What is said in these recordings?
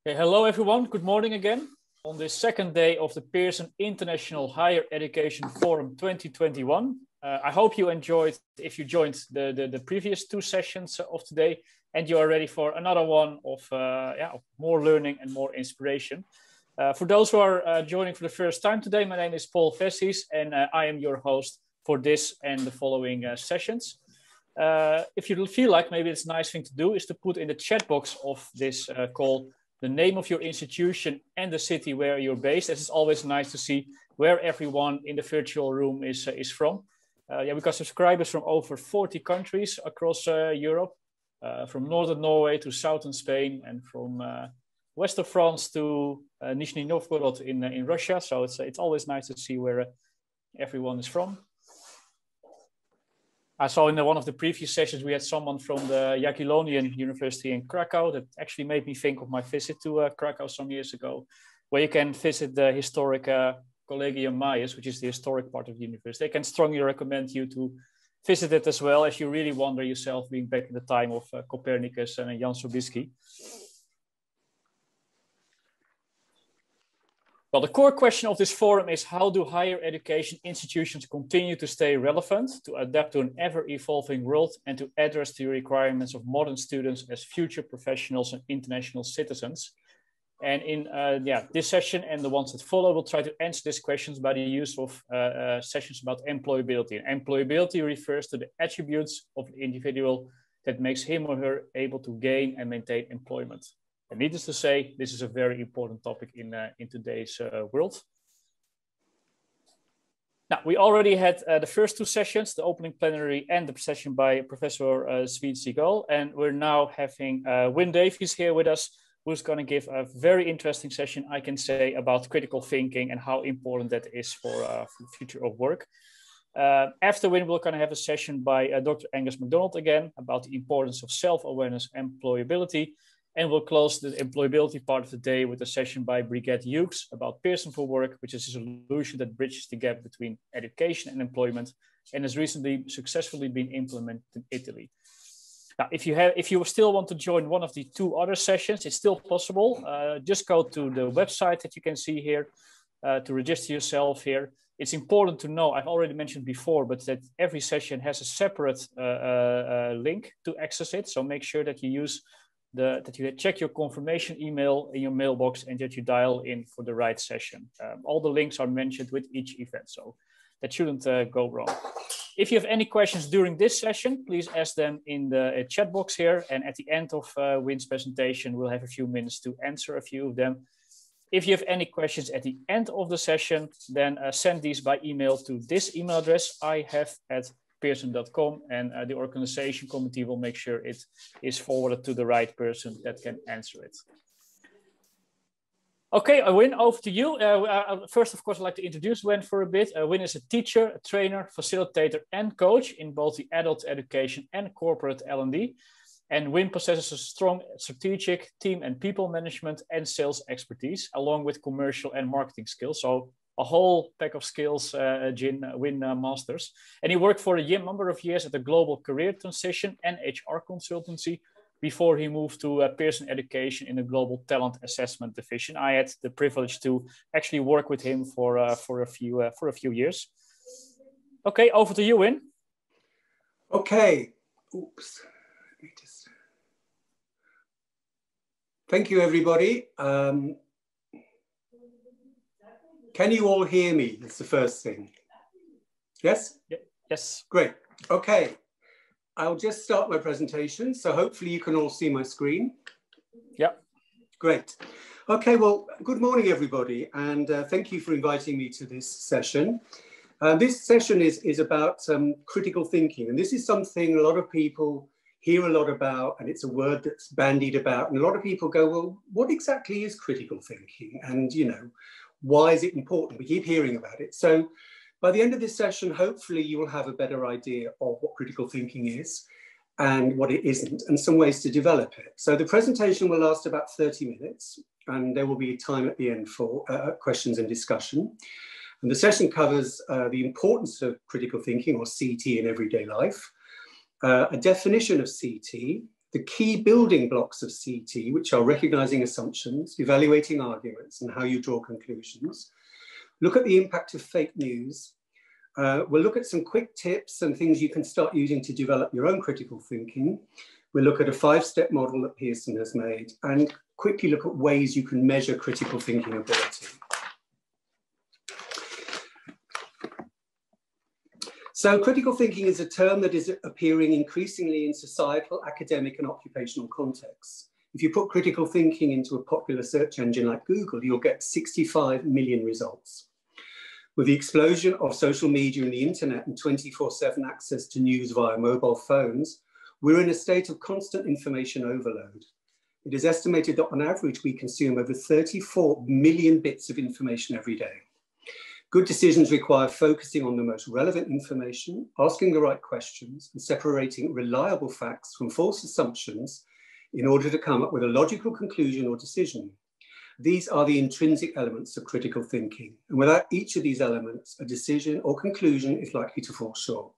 Okay, hello everyone, good morning again. On this second day of the Pearson International Higher Education Forum 2021. I hope you enjoyed, if you joined the previous two sessions of today, and you are ready for another one of more learning and more inspiration. For those who are joining for the first time today, my name is Paul Vessies, and I am your host for this and the following sessions. If you feel like maybe it's a nice thing to do is to put in the chat box of this call the name of your institution and the city where you're based. It's always nice to see where everyone in the virtual room is from. We got subscribers from over 40 countries across Europe, from northern Norway to southern Spain, and from west of France to Nizhny Novgorod in Russia. So it's always nice to see where everyone is from. I saw in one of the previous sessions, we had someone from the Jagiellonian University in Krakow that actually made me think of my visit to Krakow some years ago, where you can visit the historic Collegium Maius, which is the historic part of the university. I can strongly recommend you to visit it as well, as you really wonder yourself being back in the time of Copernicus and Jan Sobieski. Well, the core question of this forum is, how do higher education institutions continue to stay relevant, to adapt to an ever-evolving world, and to address the requirements of modern students as future professionals and international citizens? And in this session and the ones that follow, we'll try to answer these questions by the use of sessions about employability. And employability refers to the attributes of the individual that makes him or her able to gain and maintain employment. And needless to say, this is a very important topic in today's world. Now, we already had the first two sessions, the opening plenary and the session by Professor Sweet Seagull. And we're now having Wyn Davies here with us, who's going to give a very interesting session, I can say, about critical thinking and how important that is for the future of work. After Wyn, we're going to have a session by Dr. Angus MacDonald again about the importance of self-awareness and employability. And we'll close the employability part of the day with a session by Brigitte Hughes about Pearson for Work, which is a solution that bridges the gap between education and employment and has recently successfully been implemented in Italy. Now, if you still want to join one of the two other sessions, it's still possible. Just go to the website that you can see here to register yourself here. It's important to know, I've already mentioned before, but that every session has a separate link to access it. So make sure that you use that you check your confirmation email in your mailbox and that you dial in for the right session. All the links are mentioned with each event, so that shouldn't go wrong. If you have any questions during this session, please ask them in the chat box here. And at the end of Wyn's presentation, we'll have a few minutes to answer a few of them. If you have any questions at the end of the session, then send these by email to this email address I have at Pearson.com, and the organization committee will make sure it is forwarded to the right person that can answer it. Okay, Wyn, over to you. First, of course, I'd like to introduce Wyn for a bit. Wyn is a teacher, a trainer, facilitator, and coach in both the adult education and corporate L&D. And Wyn possesses a strong strategic team and people management and sales expertise, along with commercial and marketing skills. So a whole pack of skills Wyn masters. And he worked for a number of years at a global career transition and HR consultancy before he moved to Pearson Education in the global talent assessment division. I had the privilege to actually work with him for a few years. Okay, over to you, Wyn. Okay. Oops. Let me just... Thank you, everybody. Can you all hear me? That's the first thing. Yes? Yes. Great. Okay. I'll just start my presentation. So hopefully you can all see my screen. Yeah. Great. Okay, well, good morning, everybody. And thank you for inviting me to this session. This session is about critical thinking. And this is something a lot of people hear a lot about, and it's a word that's bandied about. And a lot of people go, well, what exactly is critical thinking? And, you know, why is it important? We keep hearing about it. So by the end of this session, hopefully you will have a better idea of what critical thinking is and what it isn't, and some ways to develop it. So the presentation will last about 30 minutes, and there will be time at the end for questions and discussion. And the session covers the importance of critical thinking, or CT, in everyday life, a definition of CT, The key building blocks of CT, which are recognizing assumptions, evaluating arguments, and how you draw conclusions. Look at the impact of fake news. We'll look at some quick tips and things you can start using to develop your own critical thinking. We'll look at a 5-step model that Pearson has made and quickly look at ways you can measure critical thinking ability. So critical thinking is a term that is appearing increasingly in societal, academic, and occupational contexts. If you put critical thinking into a popular search engine like Google, you'll get 65 million results. With the explosion of social media and the internet and 24/7 access to news via mobile phones, we're in a state of constant information overload. It is estimated that on average, we consume over 34 million bits of information every day. Good decisions require focusing on the most relevant information, asking the right questions, and separating reliable facts from false assumptions in order to come up with a logical conclusion or decision. These are the intrinsic elements of critical thinking, and without each of these elements, a decision or conclusion is likely to fall short.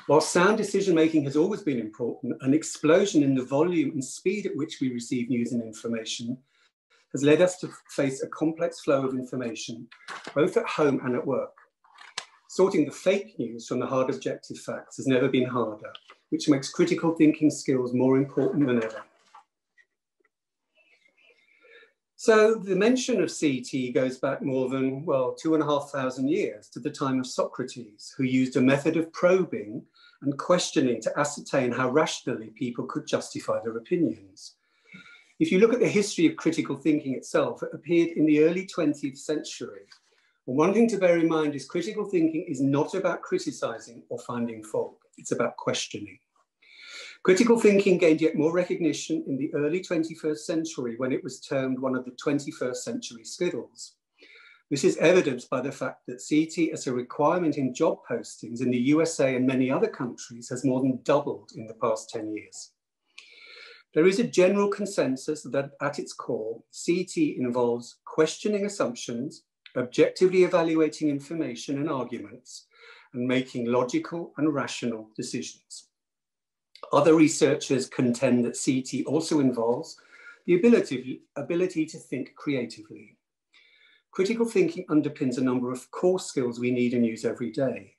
While sound decision-making has always been important, an explosion in the volume and speed at which we receive news and information has led us to face a complex flow of information, both at home and at work. Sorting the fake news from the hard objective facts has never been harder, which makes critical thinking skills more important than ever. So the mention of CT goes back more than, well, 2,500 years to the time of Socrates, who used a method of probing and questioning to ascertain how rationally people could justify their opinions. If you look at the history of critical thinking itself, it appeared in the early 20th century. And one thing to bear in mind is critical thinking is not about criticizing or finding fault. It's about questioning. Critical thinking gained yet more recognition in the early 21st century when it was termed one of the 21st century skills. This is evidenced by the fact that CT as a requirement in job postings in the USA and many other countries has more than doubled in the past 10 years. There is a general consensus that at its core, CT involves questioning assumptions, objectively evaluating information and arguments, and making logical and rational decisions. Other researchers contend that CT also involves the ability to think creatively. Critical thinking underpins a number of core skills we need and use every day.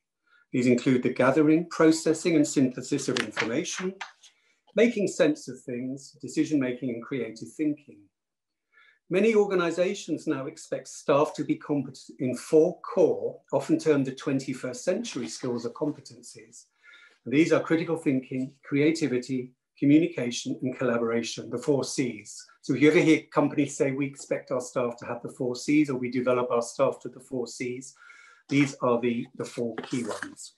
These include the gathering, processing, and synthesis of information, making sense of things, decision-making, and creative thinking. Many organizations now expect staff to be competent in 4 core, often termed the 21st century skills or competencies. And these are critical thinking, creativity, communication, and collaboration, the 4 Cs. So if you ever hear companies say we expect our staff to have the 4 Cs or we develop our staff to the 4 Cs, these are the 4 key ones.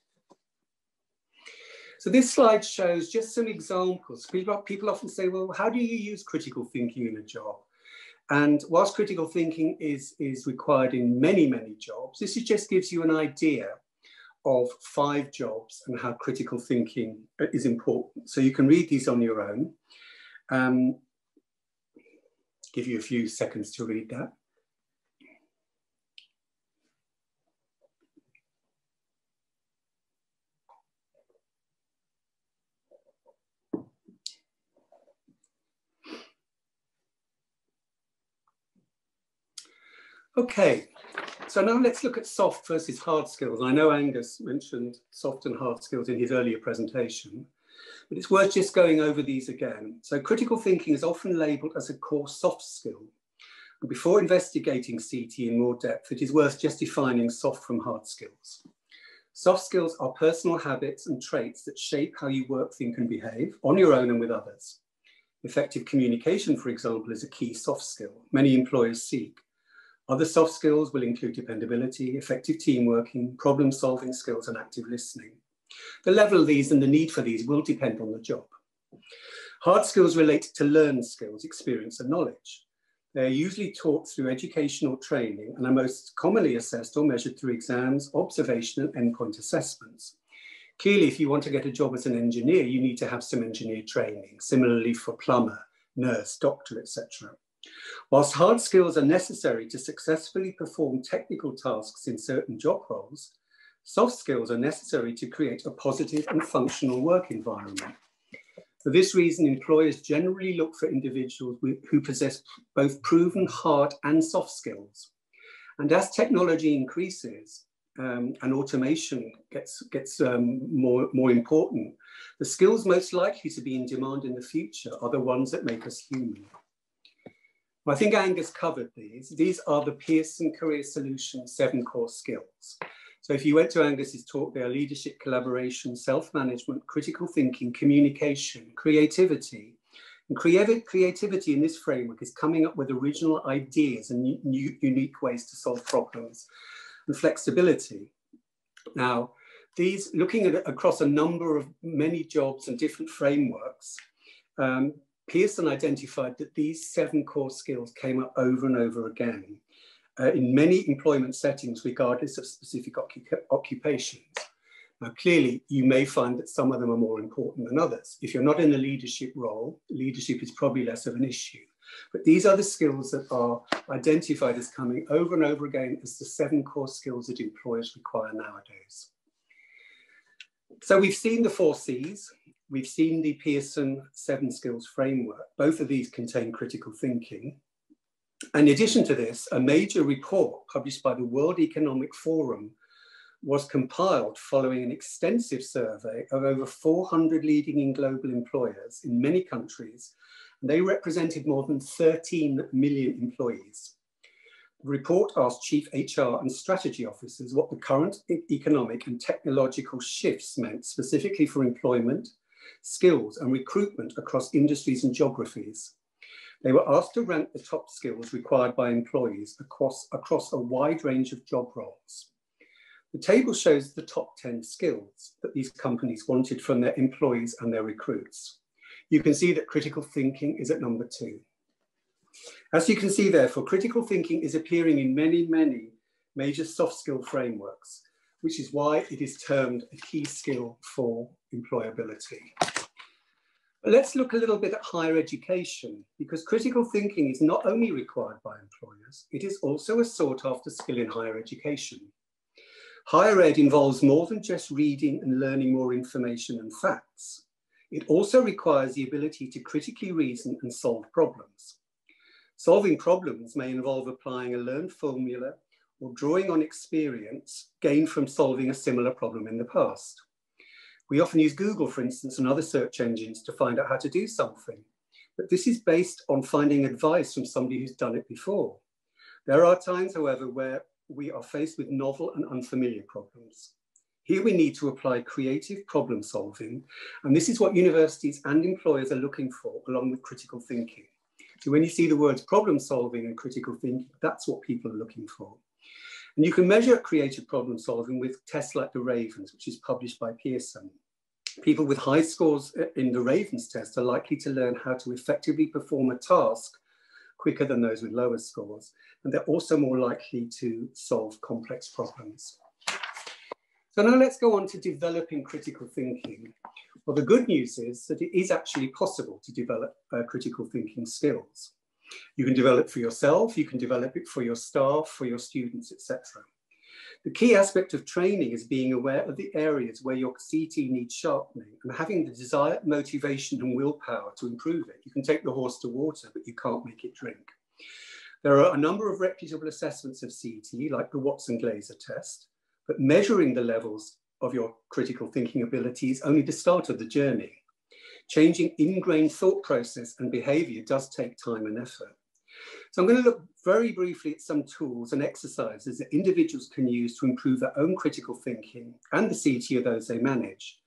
So this slide shows just some examples. People often say, well, how do you use critical thinking in a job? And whilst critical thinking is required in many, many jobs, this just gives you an idea of 5 jobs and how critical thinking is important. So you can read these on your own. Give you a few seconds to read that. Okay, so now let's look at soft versus hard skills. I know Angus mentioned soft and hard skills in his earlier presentation, but it's worth just going over these again. So critical thinking is often labelled as a core soft skill. And before investigating CT in more depth, it is worth just defining soft from hard skills. Soft skills are personal habits and traits that shape how you work, think, and behave on your own and with others. Effective communication, for example, is a key soft skill many employers seek. Other soft skills will include dependability, effective teamworking, problem-solving skills, and active listening. The level of these and the need for these will depend on the job. Hard skills relate to learned skills, experience, and knowledge. They are usually taught through educational training and are most commonly assessed or measured through exams, observation, and endpoint assessments. Clearly, if you want to get a job as an engineer, you need to have some engineer training, similarly for plumber, nurse, doctor, etc. Whilst hard skills are necessary to successfully perform technical tasks in certain job roles, soft skills are necessary to create a positive and functional work environment. For this reason, employers generally look for individuals who possess both proven hard and soft skills. And as technology increases and automation gets more important, the skills most likely to be in demand in the future are the ones that make us human. I think Angus covered these. These are the Pearson Career Solutions 7 core skills. So if you went to Angus's talk, they are leadership, collaboration, self-management, critical thinking, communication, creativity. And creativity in this framework is coming up with original ideas and unique ways to solve problems, and flexibility. Now, these, looking at across a number of many jobs and different frameworks, Pearson identified that these 7 core skills came up over and over again in many employment settings, regardless of specific occupations. Now, clearly, you may find that some of them are more important than others. If you're not in a leadership role, leadership is probably less of an issue. But these are the skills that are identified as coming over and over again as the 7 core skills that employers require nowadays. So we've seen the 4 Cs. We've seen the Pearson 7 skills framework. Both of these contain critical thinking. In addition to this, a major report published by the World Economic Forum was compiled following an extensive survey of over 400 leading global employers in many countries. And they represented more than 13 million employees. The report asked chief HR and strategy officers what the current economic and technological shifts meant specifically for employment, skills and recruitment across industries and geographies. They were asked to rank the top skills required by employees across a wide range of job roles. The table shows the top 10 skills that these companies wanted from their employees and their recruits. You can see that critical thinking is at number 2. As you can see, therefore, critical thinking is appearing in many major soft skill frameworks, which is why it is termed a key skill for employability. But let's look a little bit at higher education, because critical thinking is not only required by employers, it is also a sought after skill in higher education. Higher ed involves more than just reading and learning more information and facts. It also requires the ability to critically reason and solve problems. Solving problems may involve applying a learned formula or drawing on experience gained from solving a similar problem in the past. We often use Google, for instance, and other search engines to find out how to do something, but this is based on finding advice from somebody who's done it before. There are times, however, where we are faced with novel and unfamiliar problems. Here we need to apply creative problem solving, and this is what universities and employers are looking for, along with critical thinking. So when you see the words problem solving and critical thinking, that's what people are looking for. And you can measure creative problem solving with tests like the Ravens, which is published by Pearson. People with high scores in the Ravens test are likely to learn how to effectively perform a task quicker than those with lower scores. And they're also more likely to solve complex problems. So now let's go on to developing critical thinking. Well, the good news is that it is actually possible to develop critical thinking skills. You can develop for yourself, you can develop it for your staff, for your students, etc. The key aspect of training is being aware of the areas where your CT needs sharpening and having the desire, motivation and willpower to improve it. You can take the horse to water, but you can't make it drink. There are a number of reputable assessments of CT, like the Watson-Glazer test, but measuring the levels of your critical thinking ability is only the start of the journey. Changing ingrained thought process and behavior does take time and effort. So I'm going to look very briefly at some tools and exercises that individuals can use to improve their own critical thinking and the CT of those they manage.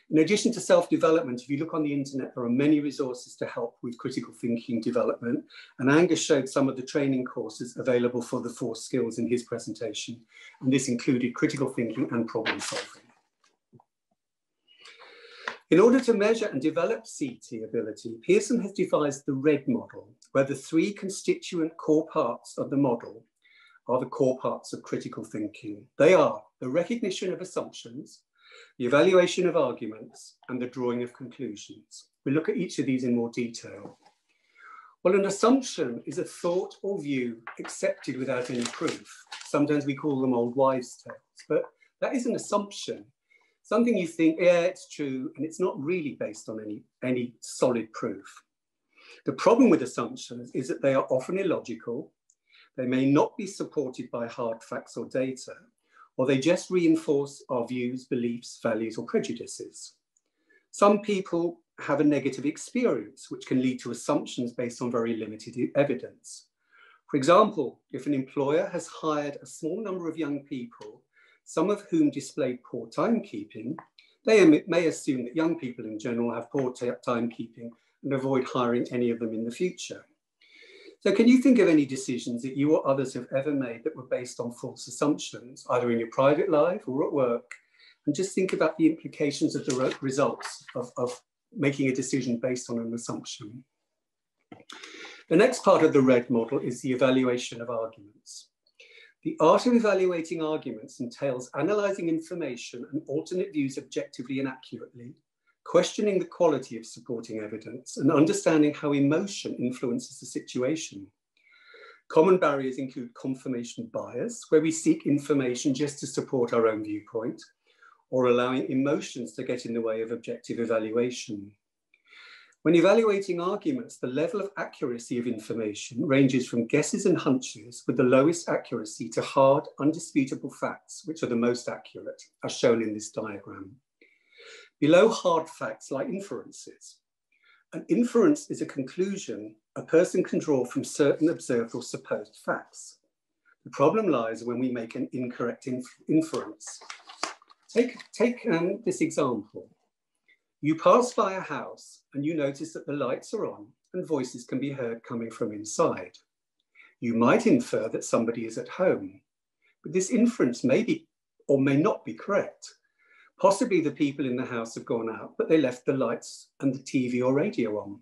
In addition to self-development, if you look on the internet, there are many resources to help with critical thinking development. And Angus showed some of the training courses available for the 4 skills in his presentation. And this included critical thinking and problem solving. In order to measure and develop CT ability, Pearson has devised the RED model, where the 3 constituent core parts of the model are the core parts of critical thinking. They are the recognition of assumptions, the evaluation of arguments, and the drawing of conclusions. We'll look at each of these in more detail. Well, an assumption is a thought or view accepted without any proof. Sometimes we call them old wives' tales, but that is an assumption. something you think, yeah, it's true, and it's not really based on any solid proof. The problem with assumptions is that they are often illogical, they may not be supported by hard facts or data, or they just reinforce our views, beliefs, values, or prejudices. Some people have a negative experience, which can lead to assumptions based on very limited evidence. For example, if an employer has hired a small number of young people, some of whom display poor timekeeping, they may assume that young people in general have poor timekeeping and avoid hiring any of them in the future. So can you think of any decisions that you or others have ever made that were based on false assumptions, either in your private life or at work? And just think about the implications of the results of making a decision based on an assumption. The next part of the RED model is the evaluation of arguments. The art of evaluating arguments entails analysing information and alternate views objectively and accurately, questioning the quality of supporting evidence, and understanding how emotion influences the situation. Common barriers include confirmation bias, where we seek information just to support our own viewpoint, or allowing emotions to get in the way of objective evaluation. When evaluating arguments, the level of accuracy of information ranges from guesses and hunches with the lowest accuracy to hard, undisputable facts, which are the most accurate, as shown in this diagram. Below hard facts lie inferences. An inference is a conclusion a person can draw from certain observed or supposed facts. The problem lies when we make an incorrect inference. Take this example. You pass by a house and you notice that the lights are on and voices can be heard coming from inside. You might infer that somebody is at home, but this inference may be or may not be correct. Possibly the people in the house have gone out, but they left the lights and the TV or radio on.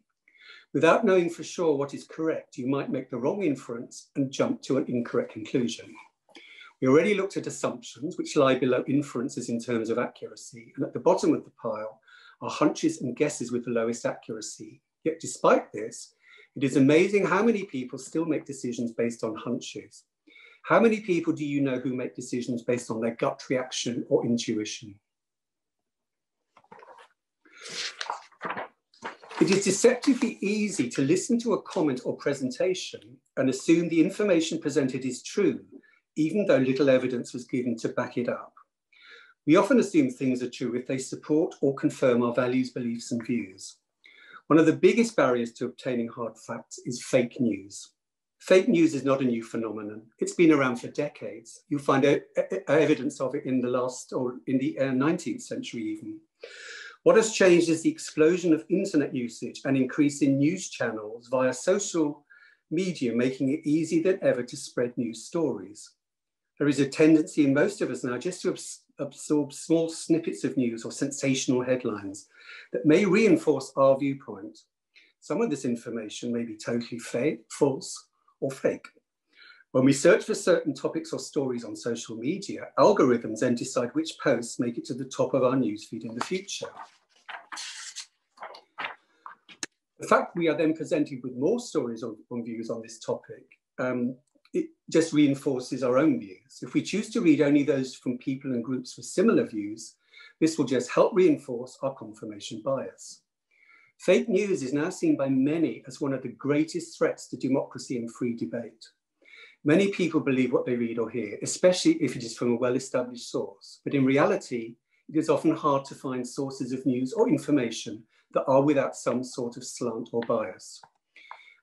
Without knowing for sure what is correct, you might make the wrong inference and jump to an incorrect conclusion. We already looked at assumptions, which lie below inferences in terms of accuracy, and at the bottom of the pile are hunches and guesses with the lowest accuracy. Yet despite this, it is amazing how many people still make decisions based on hunches. How many people do you know who make decisions based on their gut reaction or intuition? It is deceptively easy to listen to a comment or presentation and assume the information presented is true, even though little evidence was given to back it up. We often assume things are true if they support or confirm our values, beliefs, and views. One of the biggest barriers to obtaining hard facts is fake news. Fake news is not a new phenomenon. It's been around for decades. You'll find evidence of it in the 19th century even. What has changed is the explosion of internet usage and increase in news channels via social media, making it easier than ever to spread news stories. There is a tendency in most of us now just to absorb small snippets of news or sensational headlines that may reinforce our viewpoint. Some of this information may be totally fake, false, or fake. When we search for certain topics or stories on social media, algorithms then decide which posts make it to the top of our newsfeed in the future. The fact we are then presented with more stories on views on this topic, it just reinforces our own views. If we choose to read only those from people and groups with similar views, this will just help reinforce our confirmation bias. Fake news is now seen by many as one of the greatest threats to democracy and free debate. Many people believe what they read or hear, especially if it is from a well-established source. But in reality, it is often hard to find sources of news or information that are without some sort of slant or bias.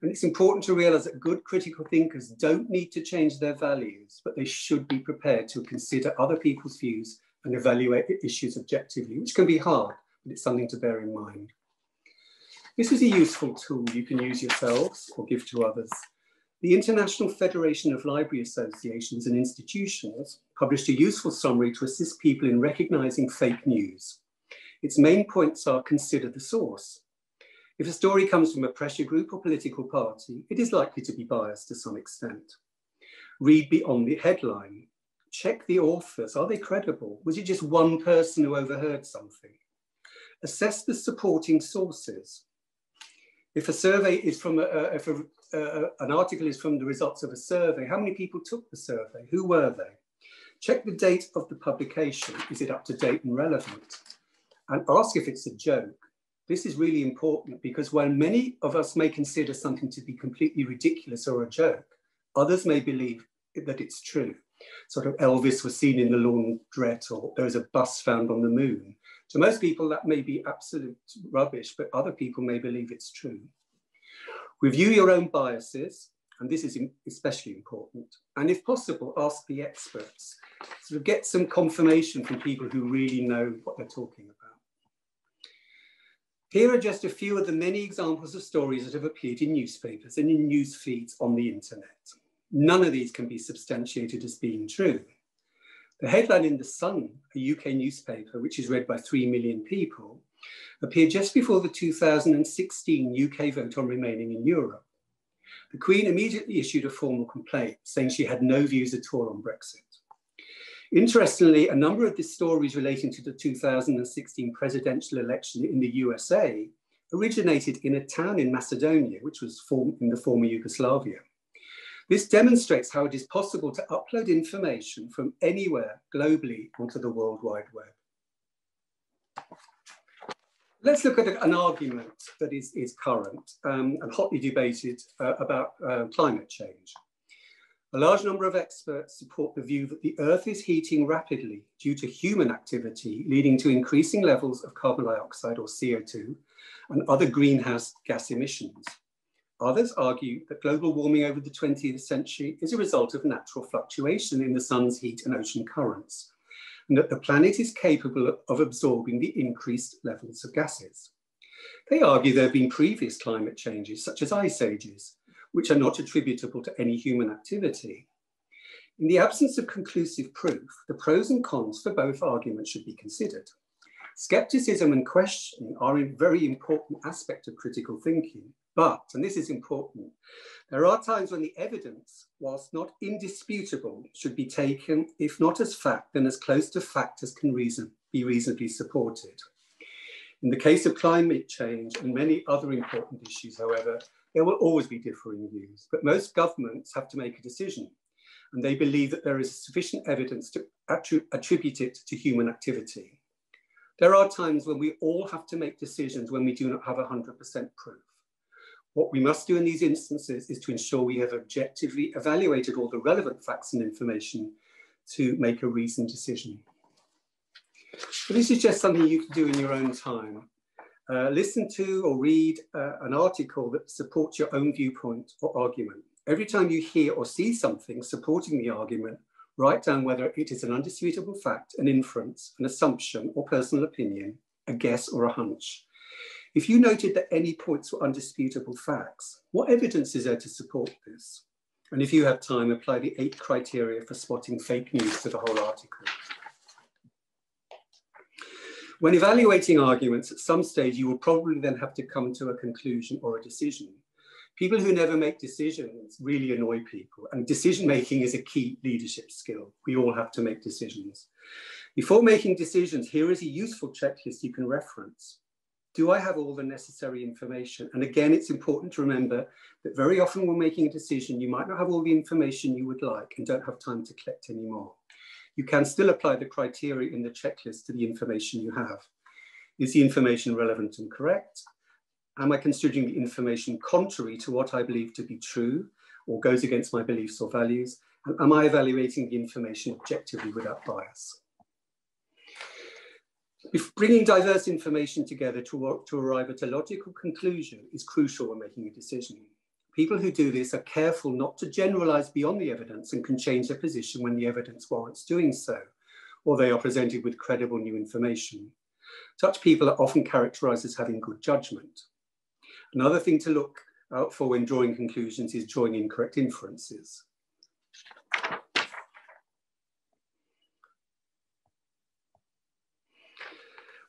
And it's important to realize that good critical thinkers don't need to change their values, but they should be prepared to consider other people's views and evaluate the issues objectively, which can be hard, but it's something to bear in mind. This is a useful tool you can use yourselves or give to others. The International Federation of Library Associations and Institutions published a useful summary to assist people in recognizing fake news. Its main points are: consider the source. If a story comes from a pressure group or political party, it is likely to be biased to some extent. Read beyond the headline. Check the authors. Are they credible? Was it just one person who overheard something? Assess the supporting sources. If a survey is from an article is from the results of a survey, how many people took the survey? Who were they? Check the date of the publication. Is it up to date and relevant? And ask if it's a joke. This is really important because while many of us may consider something to be completely ridiculous or a joke, others may believe that it's true. Sort of Elvis was seen in the laundrette, or there was a bus found on the moon. To most people, that may be absolute rubbish, but other people may believe it's true. Review your own biases, and this is especially important. And if possible, ask the experts. Sort of get some confirmation from people who really know what they're talking about. Here are just a few of the many examples of stories that have appeared in newspapers and in news feeds on the internet. None of these can be substantiated as being true. The headline in The Sun, a UK newspaper which is read by 3 million people, appeared just before the 2016 UK vote on remaining in Europe. The Queen immediately issued a formal complaint saying she had no views at all on Brexit. Interestingly, a number of the stories relating to the 2016 presidential election in the USA originated in a town in Macedonia, which was in the former Yugoslavia. This demonstrates how it is possible to upload information from anywhere globally onto the World Wide Web. Let's look at an argument that is current and hotly debated about climate change. A large number of experts support the view that the Earth is heating rapidly due to human activity, leading to increasing levels of carbon dioxide or CO2 and other greenhouse gas emissions. Others argue that global warming over the 20th century is a result of natural fluctuation in the sun's heat and ocean currents, and that the planet is capable of absorbing the increased levels of gases. They argue there have been previous climate changes, such as ice ages, which are not attributable to any human activity. In the absence of conclusive proof, the pros and cons for both arguments should be considered. Skepticism and questioning are a very important aspect of critical thinking, but, and this is important, there are times when the evidence, whilst not indisputable, should be taken, if not as fact, then as close to fact as can be reasonably supported. In the case of climate change and many other important issues, however, there will always be differing views, but most governments have to make a decision, and they believe that there is sufficient evidence to attribute it to human activity. There are times when we all have to make decisions when we do not have 100% proof. What we must do in these instances is to ensure we have objectively evaluated all the relevant facts and information to make a reasoned decision. So this is just something you can do in your own time. Listen to or read an article that supports your own viewpoint or argument. Every time you hear or see something supporting the argument, write down whether it is an undisputable fact, an inference, an assumption or personal opinion, a guess or a hunch. If you noted that any points were undisputable facts, what evidence is there to support this? And if you have time, apply the 8 criteria for spotting fake news to the whole article. When evaluating arguments, at some stage, you will probably then have to come to a conclusion or a decision. People who never make decisions really annoy people, and decision-making is a key leadership skill. We all have to make decisions. Before making decisions, here is a useful checklist you can reference. Do I have all the necessary information? And again, it's important to remember that very often when making a decision, you might not have all the information you would like and don't have time to collect any more. You can still apply the criteria in the checklist to the information you have. Is the information relevant and correct? Am I considering the information contrary to what I believe to be true or goes against my beliefs or values? And am I evaluating the information objectively without bias? If bringing diverse information together to arrive at a logical conclusion is crucial when making a decision. People who do this are careful not to generalize beyond the evidence and can change their position when the evidence warrants doing so, or they are presented with credible new information. Such people are often characterized as having good judgment. Another thing to look out for when drawing conclusions is drawing incorrect inferences.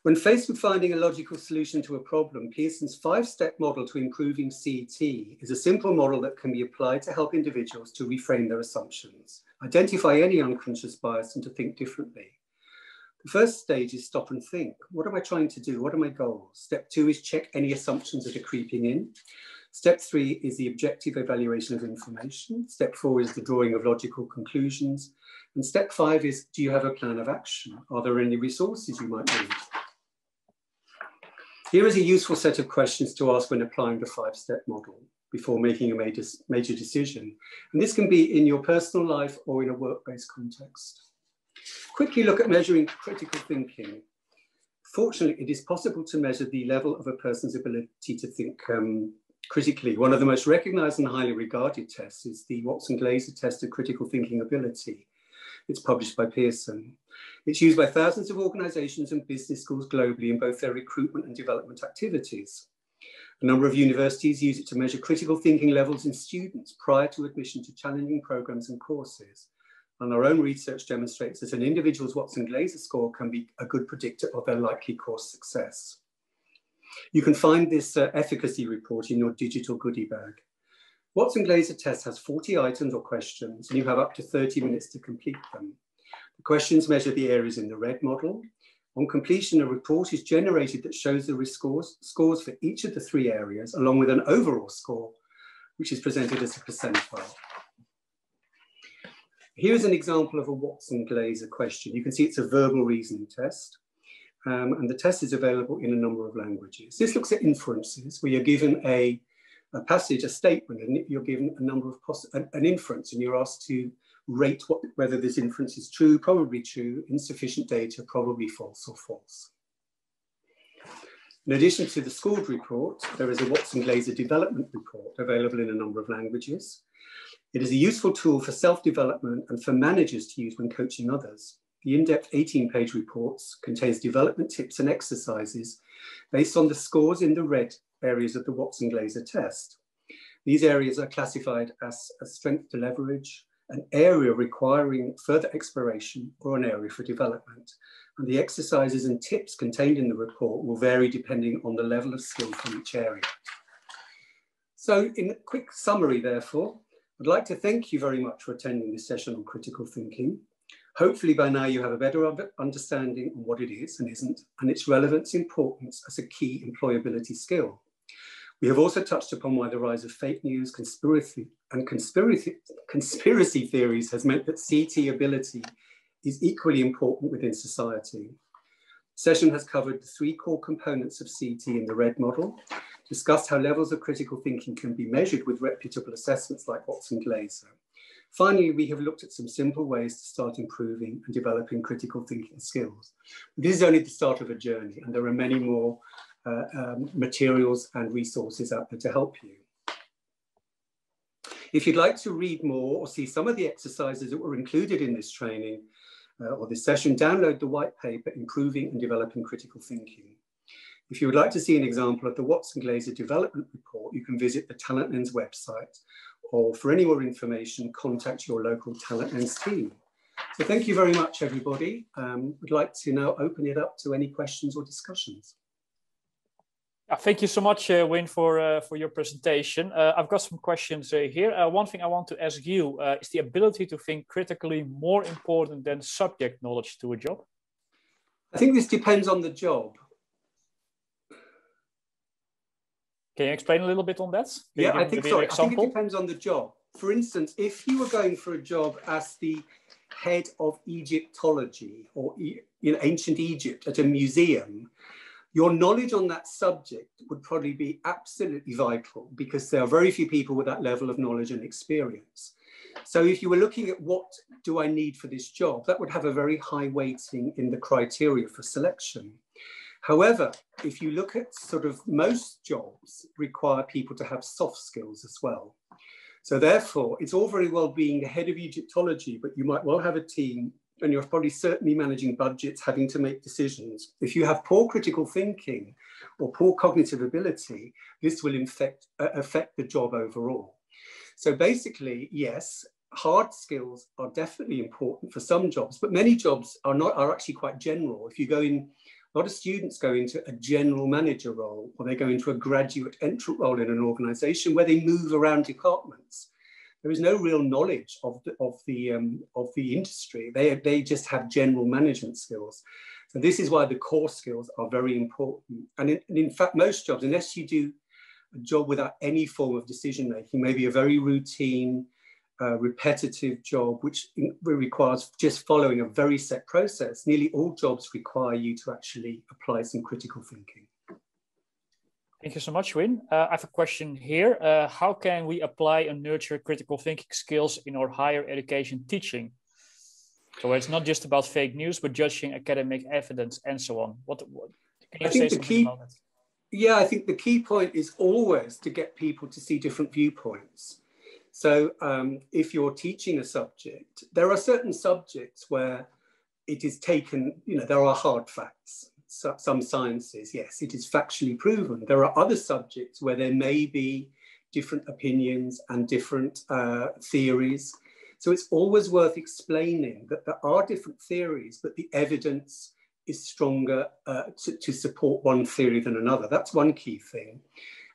When faced with finding a logical solution to a problem, Pearson's 5-step model to improving CET is a simple model that can be applied to help individuals to reframe their assumptions, identify any unconscious bias and to think differently. The first stage is stop and think. What am I trying to do? What are my goals? Step 2 is check any assumptions that are creeping in. Step 3 is the objective evaluation of information. Step 4 is the drawing of logical conclusions. And step 5 is, do you have a plan of action? Are there any resources you might need? Here is a useful set of questions to ask when applying the 5-step model before making a major decision. And this can be in your personal life or in a work-based context. Quickly look at measuring critical thinking. Fortunately, it is possible to measure the level of a person's ability to think critically. One of the most recognized and highly regarded tests is the Watson-Glazer test of critical thinking ability. It's published by Pearson. It's used by thousands of organizations and business schools globally in both their recruitment and development activities. A number of universities use it to measure critical thinking levels in students prior to admission to challenging programs and courses. And our own research demonstrates that an individual's Watson-Glazer score can be a good predictor of their likely course success. You can find this efficacy report in your digital goodie bag. Watson-Glazer test has 40 items or questions, and you have up to 30 minutes to complete them. The questions measure the areas in the red model. On completion, a report is generated that shows the scores for each of the 3 areas, along with an overall score, which is presented as a percentile. Here is an example of a Watson-Glazer question. You can see it's a verbal reasoning test, and the test is available in a number of languages. This looks at inferences, where you're given a passage, a statement, and you're given a number of an inference, and you're asked to rate whether this inference is true, probably true, insufficient data, probably false, or false. In addition to the scored report, there is a Watson-Glazer development report available in a number of languages. It is a useful tool for self-development and for managers to use when coaching others. The in-depth 18-page reports contains development tips and exercises based on the scores in the red areas of the Watson-Glazer test. These areas are classified as a strength to leverage, an area requiring further exploration, or an area for development. And the exercises and tips contained in the report will vary depending on the level of skill from each area. So in a quick summary, therefore, I'd like to thank you very much for attending this session on critical thinking. Hopefully by now you have a better understanding of what it is and isn't, and its relevance and importance as a key employability skill. We have also touched upon why the rise of fake news, conspiracy theories has meant that CT ability is equally important within society. The session has covered the 3 core components of CT in the red model, discussed how levels of critical thinking can be measured with reputable assessments like Watson-Glazer. Finally, we have looked at some simple ways to start improving and developing critical thinking skills. This is only the start of a journey, and there are many more materials and resources out there to help you. If you'd like to read more or see some of the exercises that were included in this training or this session, download the white paper, Improving and Developing Critical Thinking. If you would like to see an example of the Watson-Glazer development report, you can visit the Talent Lens website, or for any more information, contact your local Talent Lens team. So thank you very much, everybody. We'd like to now open it up to any questions or discussions. Thank you so much, Wyn, for your presentation. I've got some questions here. One thing I want to ask you, is the ability to think critically more important than subject knowledge to a job? I think this depends on the job. Can you explain a little bit on that? Yeah, I think so. I think it depends on the job. For instance, if you were going for a job as the head of Egyptology or ancient Egypt at a museum, your knowledge on that subject would probably be absolutely vital, because there are very few people with that level of knowledge and experience. So if you were looking at what do I need for this job, that would have a very high weighting in the criteria for selection. However, if you look at sort of most jobs require people to have soft skills as well. So therefore, it's all very well being the head of Egyptology, but you might well have a team and you're probably certainly managing budgets, having to make decisions. If you have poor critical thinking or poor cognitive ability, this will affect the job overall. So basically, yes, hard skills are definitely important for some jobs, but many jobs are actually quite general. If you go in, a lot of students go into a general manager role, or they go into a graduate entrant role in an organization where they move around departments. There is no real knowledge of the industry. They just have general management skills. So this is why the core skills are very important. And in fact, most jobs, unless you do a job without any form of decision making, maybe a very routine, repetitive job, which requires just following a very set process. Nearly all jobs require you to actually apply some critical thinking. Thank you so much, Wyn. I have a question here. How can we apply and nurture critical thinking skills in our higher education teaching? So it's not just about fake news, but judging academic evidence and so on. What can you say something about that? Yeah, I think the key point is always to get people to see different viewpoints. So if you're teaching a subject, there are certain subjects where it is taken, there are hard facts. So, some sciences, yes, it is factually proven. There are other subjects where there may be different opinions and different theories. So it's always worth explaining that there are different theories, but the evidence is stronger to support one theory than another. That's one key thing.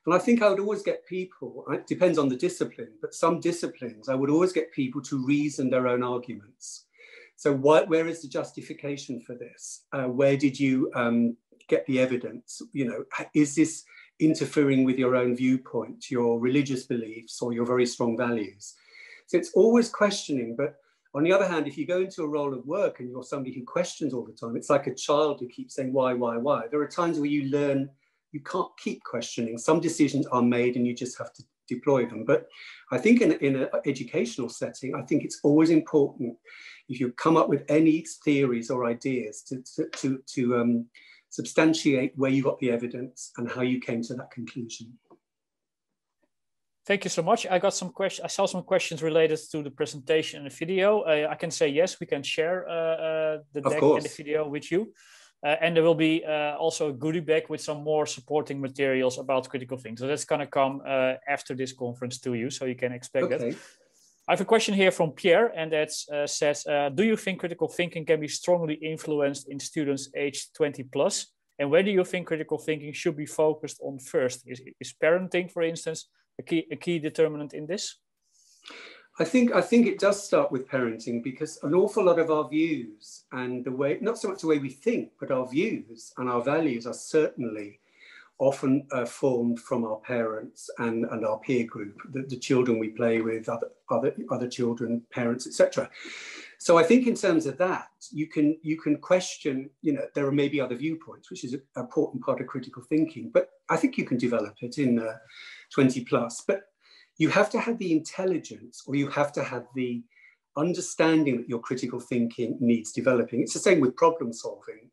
And I think I would always get people, it depends on the discipline, but some disciplines, I would always get people to reason their own arguments. So where is the justification for this? Where did you get the evidence? Is this interfering with your own viewpoint, your religious beliefs, or your very strong values? So it's always questioning. But on the other hand, if you go into a role of work and you're somebody who questions all the time, it's like a child who keeps saying, why? There are times where you learn you can't keep questioning. Some decisions are made and you just have to deploy them. But I think in an educational setting, I think it's always important if you come up with any theories or ideas to substantiate where you got the evidence and how you came to that conclusion. Thank you so much. I got some questions. I saw some questions related to the presentation and the video. I can say yes, we can share the deck and the video with you. And there will be also a goodie bag with some more supporting materials about critical thinking. So that's going to come after this conference to you, so you can expect that. I have a question here from Pierre, and that says, do you think critical thinking can be strongly influenced in students aged 20 plus? And where do you think critical thinking should be focused on first? Is parenting, for instance, a key determinant in this? I think it does start with parenting, because an awful lot of our views and the way, not so much the way we think, but our views and our values are certainly often formed from our parents and our peer group, the children we play with, other children, parents, etc. So I think in terms of that, you can question, there are maybe other viewpoints, which is an important part of critical thinking, but I think you can develop it in 20 plus. But you have to have the intelligence, or you have to have the understanding that your critical thinking needs developing. It's the same with problem solving.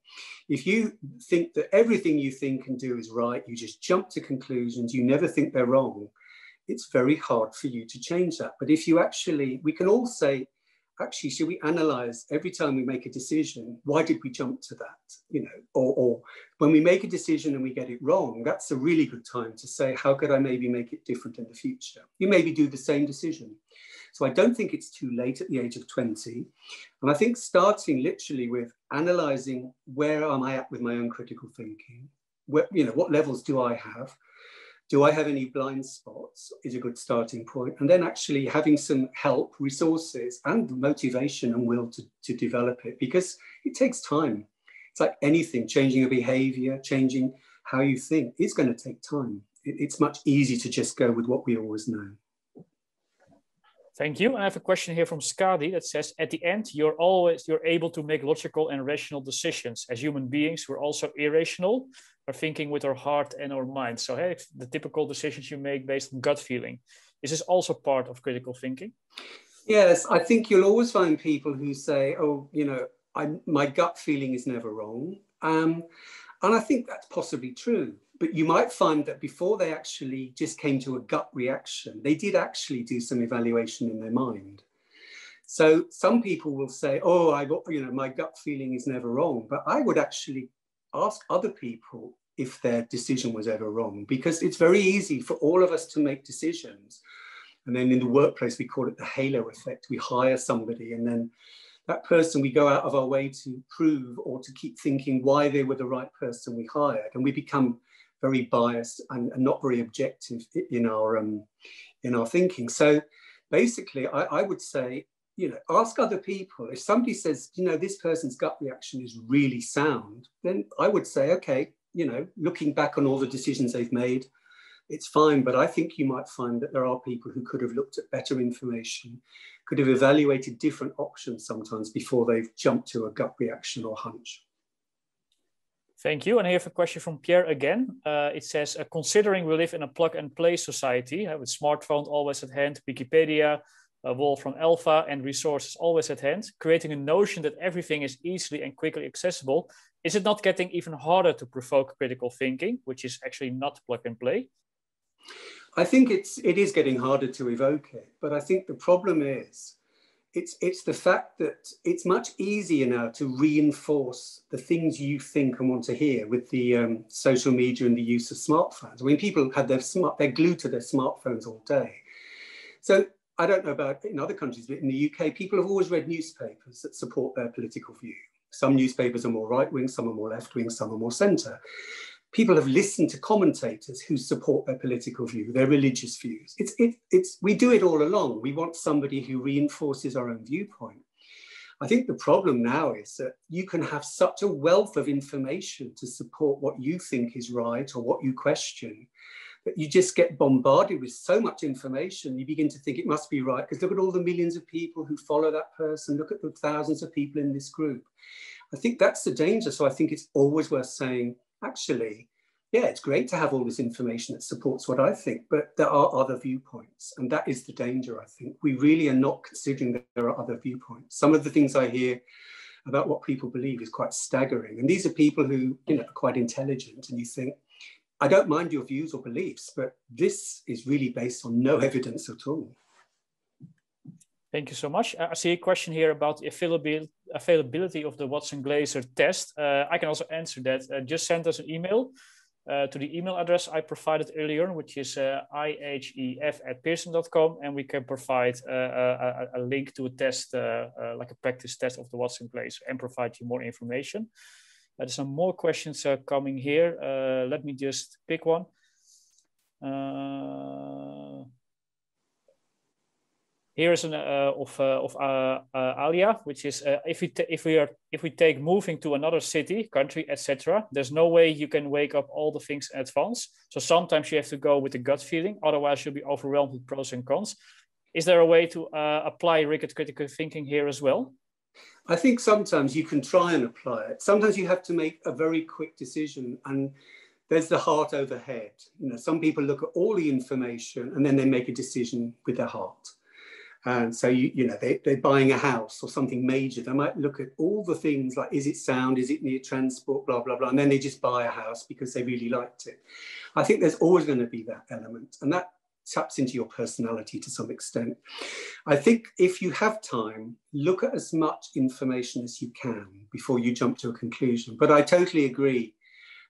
If you think that everything you think and do is right, you just jump to conclusions, you never think they're wrong, it's very hard for you to change that. But if you we can all say, actually, should we analyze every time we make a decision, why did we jump to that? Or when we make a decision and we get it wrong, that's a really good time to say, how could I maybe make it different in the future? You maybe do the same decision. So I don't think it's too late at the age of 20. And I think starting literally with analyzing, where am I at with my own critical thinking? What levels do I have? Do I have any blind spots is a good starting point. And then actually having some help, resources, and motivation and will to develop it, because it takes time. It's like anything, changing a behavior, changing how you think is going to take time. It's much easier to just go with what we always know. Thank you. I have a question here from Skadi that says, at the end, you're able to make logical and rational decisions. As human beings, we're also irrational. We're thinking with our heart and our mind. So hey, the typical decisions you make based on gut feeling. Is this also part of critical thinking? Yes, I think you'll always find people who say, oh, my gut feeling is never wrong. And I think that's possibly true. But you might find that before they actually just came to a gut reaction, they did actually do some evaluation in their mind. So some people will say, oh, my gut feeling is never wrong. But I would actually ask other people if their decision was ever wrong, because it's very easy for all of us to make decisions. And then in the workplace, we call it the halo effect. We hire somebody, and then that person, we go out of our way to prove or to keep thinking why they were the right person we hired. And we become very biased and not very objective in our thinking. So basically, I would say, ask other people. If somebody says, this person's gut reaction is really sound, then I would say, okay, looking back on all the decisions they've made, it's fine. But I think you might find that there are people who could have looked at better information, could have evaluated different options sometimes before they've jumped to a gut reaction or hunch. Thank you. And I have a question from Pierre again. It says, considering we live in a plug-and-play society with smartphones always at hand, Wikipedia, Wolfram Alpha, and resources always at hand, creating a notion that everything is easily and quickly accessible, is it not getting even harder to provoke critical thinking, which is actually not plug-and-play? I think it is getting harder to evoke it, but I think the problem is it's the fact that it's much easier now to reinforce the things you think and want to hear with the social media and the use of smartphones. I mean, people have they're glued to their smartphones all day. So I don't know about in other countries, but in the UK, people have always read newspapers that support their political view. Some newspapers are more right-wing, some are more left-wing, some are more centre. People have listened to commentators who support their political view, their religious views. We do it all along. We want somebody who reinforces our own viewpoint. I think the problem now is that you can have such a wealth of information to support what you think is right or what you question, that you just get bombarded with so much information. You begin to think it must be right, because look at all the millions of people who follow that person. Look at the thousands of people in this group. I think that's the danger. So I think it's always worth saying, actually, yeah, it's great to have all this information that supports what I think, but there are other viewpoints. And that is the danger, I think. We really are not considering that there are other viewpoints. Some of the things I hear about what people believe is quite staggering. And these are people who, are quite intelligent, and you think, I don't mind your views or beliefs, but this is really based on no evidence at all. Thank you so much. I see a question here about the availability of the Watson-Glazer test. I can also answer that. Just send us an email to the email address I provided earlier, which is ihef@pearson.com, and we can provide a link to a test, like a practice test of the Watson-Glazer, and provide you more information. There's some more questions coming here. Let me just pick one. Here is an of Alia, which is if we take moving to another city, country, etc. There's no way you can wake up all the things in advance. So sometimes you have to go with the gut feeling. Otherwise, you'll be overwhelmed with pros and cons. Is there a way to apply rigid critical thinking here as well? I think sometimes you can try and apply it. Sometimes you have to make a very quick decision, and there's the heart over head. Some people look at all the information and then they make a decision with their heart. And so, they're buying a house or something major. They might look at all the things like, is it sound? Is it near transport? Blah, blah, blah. And then they just buy a house because they really liked it. I think there's always going to be that element. And that taps into your personality to some extent. I think if you have time, look at as much information as you can before you jump to a conclusion. But I totally agree.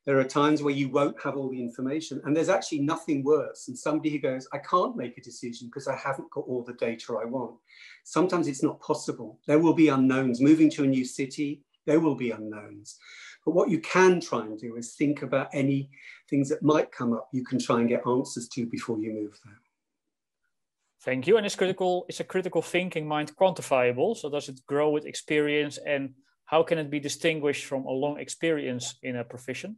There are times where you won't have all the information, and there's actually nothing worse than somebody who goes, I can't make a decision because I haven't got all the data I want. Sometimes it's not possible. There will be unknowns. Moving to a new city, there will be unknowns. But what you can try and do is think about any things that might come up you can try and get answers to before you move there. Thank you. And is a critical thinking mind quantifiable? So does it grow with experience, and how can it be distinguished from a long experience in a profession?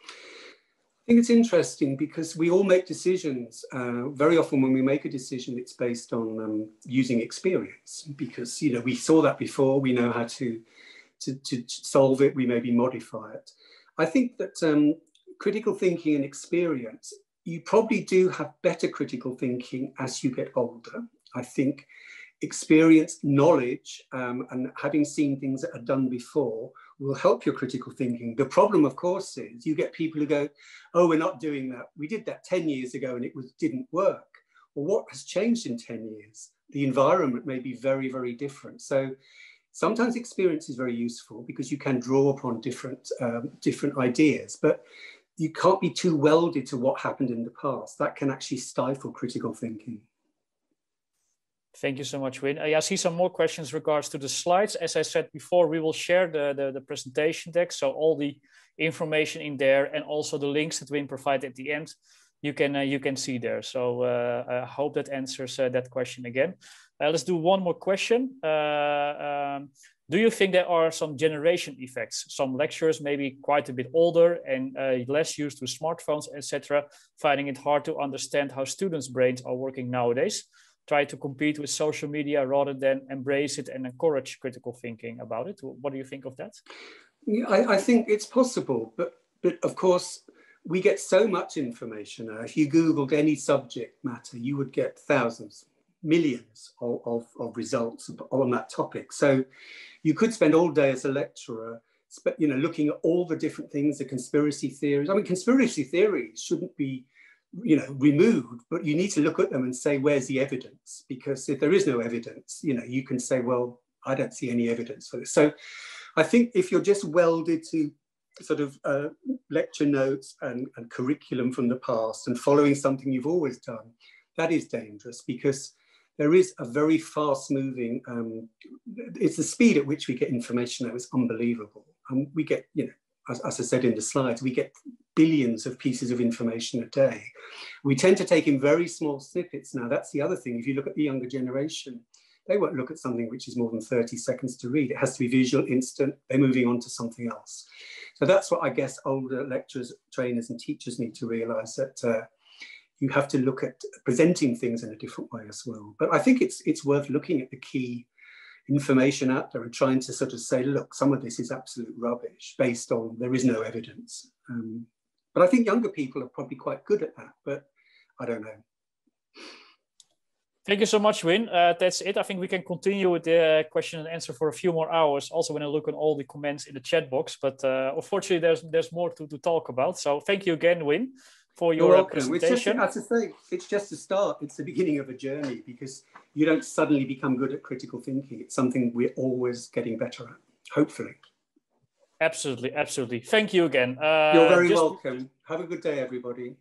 I think it's interesting because we all make decisions. Very often when we make a decision, it's based on using experience, because we saw that before, we know how to solve it, we maybe modify it. I think that critical thinking and experience, you probably do have better critical thinking as you get older. I think experience, knowledge, and having seen things that are done before will help your critical thinking. The problem, of course, is you get people who go, oh, we're not doing that. We did that 10 years ago and it didn't work. Well, what has changed in 10 years? The environment may be very, very different. So sometimes experience is very useful because you can draw upon different ideas, but you can't be too welded to what happened in the past. That can actually stifle critical thinking. Thank you so much, Wyn. I see some more questions regards to the slides. As I said before, we will share the presentation deck, so all the information in there, and also the links that Wyn provided at the end, you can see there. So I hope that answers that question again. Let's do one more question. Do you think there are some generation effects? Some lecturers maybe quite a bit older and less used to smartphones, etc., finding it hard to understand how students' brains are working nowadays, try to compete with social media rather than embrace it and encourage critical thinking about it. What do you think of that? Yeah, I think it's possible, but of course, we get so much information. If you Googled any subject matter, you would get thousands, millions of results on that topic. So you could spend all day as a lecturer, looking at all the different things, the conspiracy theories. I mean, conspiracy theories shouldn't be, removed, but you need to look at them and say, where's the evidence? Because if there is no evidence, you can say, well, I don't see any evidence for this. So I think if you're just welded to sort of lecture notes and curriculum from the past and following something you've always done, that is dangerous, because there is a very fast moving, it's the speed at which we get information that is unbelievable. And we get, as I said in the slides, we get billions of pieces of information a day. We tend to take in very small snippets now. That's the other thing. If you look at the younger generation, they won't look at something which is more than 30 seconds to read. It has to be visual, instant. They're moving on to something else. So that's what I guess older lecturers, trainers and teachers need to realize, that you have to look at presenting things in a different way as well. But I think it's worth looking at the key information out there and trying to sort of say, look, some of this is absolute rubbish based on there is no evidence. But I think younger people are probably quite good at that, but I don't know. Thank you so much, Wyn. That's it. I think we can continue with the question and answer for a few more hours. Also, when I look at all the comments in the chat box, but unfortunately, there's more to talk about. So thank you again, Wyn, for your presentation. As I say, it's just a start. It's the beginning of a journey, because you don't suddenly become good at critical thinking. It's something we're always getting better at, hopefully. Absolutely, absolutely. Thank you again. You're very welcome. Have a good day, everybody.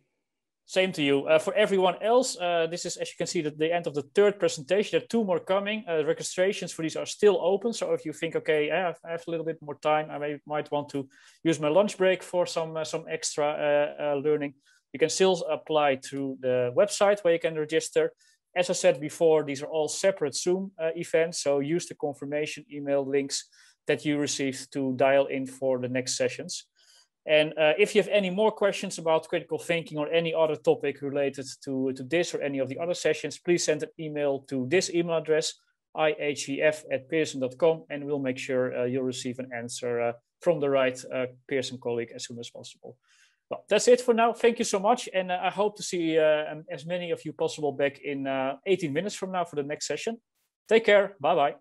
Same to you. For everyone else, this is, as you can see, the end of the third presentation. There are two more coming. Registrations for these are still open. So if you think, okay, I have a little bit more time, I might want to use my lunch break for some extra learning, you can still apply through the website where you can register. As I said before, these are all separate Zoom events. So use the confirmation email links that you received to dial in for the next sessions. And if you have any more questions about critical thinking or any other topic related to this or any of the other sessions, please send an email to this email address, ihef@pearson.com, and we'll make sure you'll receive an answer from the right Pearson colleague as soon as possible. Well, that's it for now. Thank you so much. And I hope to see as many of you possible back in 18 minutes from now for the next session. Take care. Bye-bye.